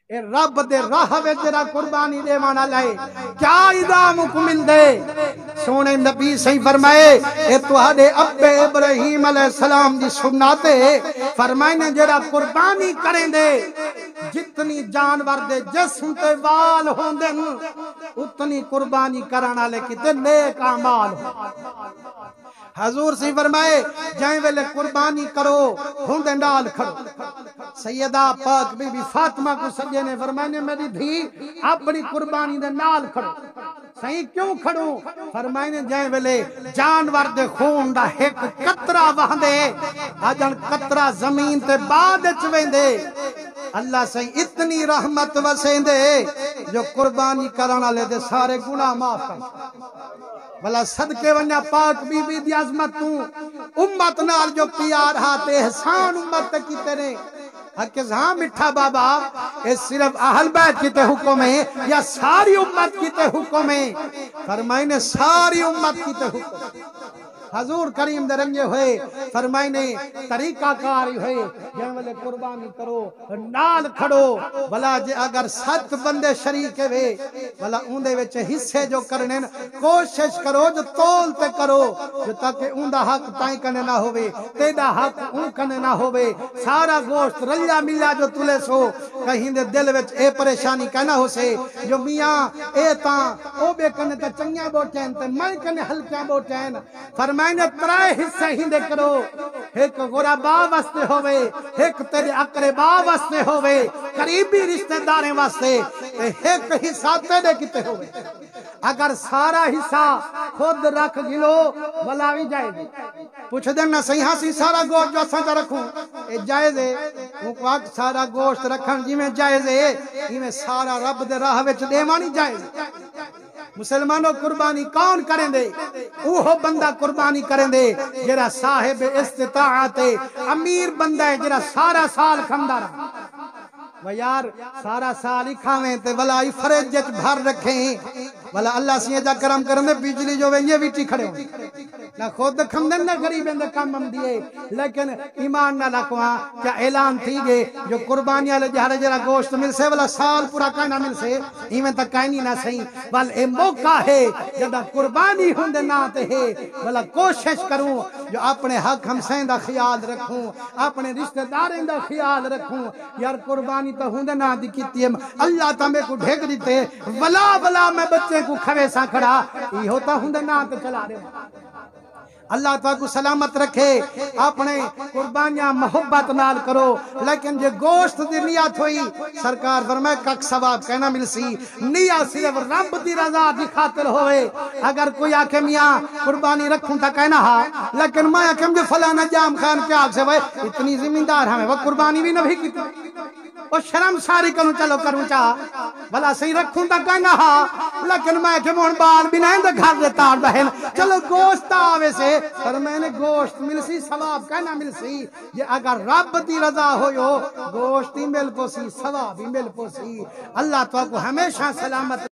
اے رب دے راہ وچ جڑا قربانی دیوان والا ہے کیا انعام کو مل دے سونے نبی صحیح فرمائے اے تہاڈے ابے ابراہیم علیہ السلام دی سنت ہے فرمائے جڑا قربانی کریں دے جتنی جانور دے جسم تے وال ہوندے اتنی قربانی کرن والے کتے نیک اعمال حضور سی فرمائے جائیں ویلے قربانی کرو ہوندے نال کھڑو سیدہ پاک بی بی فاطمہ کو سجے نے فرمائے میری دھی اپنی قربانی دے نال کھڑو صحیح کیوں کھڑو فرمائے جائیں ویلے جانور دے خون دا ایک قطرہ وہندے اجن قطرہ زمین تے بعد وچ ویندے اللہ سے اتنی رحمت وسیں دے جو قربانی کرن والے دے سارے گناہ معاف کر بلا صدقے ونیا پاک بی بی دی عظمت تو امت نال جو پیار ہاتے احسان امت تے کیتے نے ہرکز ہاں مٹھا بابا اے صرف اہل بیت کیتے حکم ہے یا ساری امت کیتے حکم ہے فرمائے نے ساری امت کیتے حکم حضور کریم دے رنگے ہوئے فرمائنے طریقہ کاری ہوئے جہاں والے قربانی کرو نال کھڑو بلا جے اگر 7 بندے شریک ہوئے بلا اوندے وچ حصے جو کرنے کوشش کرو جو تول تے کرو جو تاکہ اوندا حق تائیں کنے نہ ہوئے تیدا حق اون کنے نہ ہوئے سارا گوشت رلیا ملیا جو تلے سو کہیں دے دل وچ اے پریشانی کہنا ہو سے جو میاں اے تاں او بے کنے تا چنگیاں بوٹین تے میں کنے ہلکیاں بوٹین میں نے 3 حصے ہی دے کرو ایک غربا واسطے ہوئے ایک تیرے اقربا واسطے ہوئے قریبی رشتہ داریں واسطے ایک حصہ تیرے کتے ہوئے اگر سارا حصہ خود رکھ گلو بلا بھی جائے گی پوچھ دینا صحیح ہاں سی سارا گوشت جو اساں رکھوں اے جائز ہے وقت سارا گوشت رکھن جی میں جائز ہے ہی میں سارا رب دے راہ وچ دیوانی جائز مسلمانوں قربانی کون کریں دے اوہ بندہ قربانی کریں دے جرا صاحب استطاعت امیر بندہ ہے جرا سارا سال کھمدا رہا و یار سارا سال ہی کھاویں تے بلا ہی فرج وچ بھر رکھیں بلا اللہ سے جا کرم کرنے بجلی جو وے یہ ویٹی کھڑے ہوں نہ خود کھمدن نہ غریبیں دے کم ہم دیے لیکن ایمان نہ لکواں کیا اعلان تھی گے جو قربانی والے جہاں جرا گوشت مل سے بلا سال پورا کائنا مل سے ایویں تک کائنی نہ صحیح بل اے موقع ہے جدا قربانی ہوندے نہ تے ہے بلا کوشش کروں جو اپنے حق ہمسائیں دا خیال رکھوں اپنے رشتہ داریں دا خیال رکھوں یار قربانی تو ہوندے نہ دی کیتی ہے اللہ تمہیں کو ڈھیک دیتے بلا میں بچے کو کھوے سا کھڑا یہ ہوتا ہوندے نہ تے چلا رہے اللہ تعالیٰ کو سلامت رکھے اپنے قربانیاں محبت نال کرو لیکن جے گوشت دی نیت ہوئی سرکار فرمائے کک ثواب کہنا مل سی نیت صرف رب دی رضا دی خاطر ہوئے اگر کوئی آکے میاں قربانی رکھوں تا کہنا ہاں لیکن میں آکے مجھے فلانا جام خان کے آگ سے وہ اتنی زمیندار ہمیں وہ قربانی بھی نہ بھی کی اور شرم ساری کروں چلو کروں چاہ بلا صحیح رکھوں تا کہنا ہاں لیکن میں کہ مون بال بھی نہیں تو گھر دے تار بہن چلو گوشت آوے سے پر میں نے گوشت مل سی ثواب کہنا مل سی یہ اگر رب دی رضا ہوئے گوشت ہی مل پوسی ثواب ہی مل پوسی اللہ تو کو ہمیشہ سلامت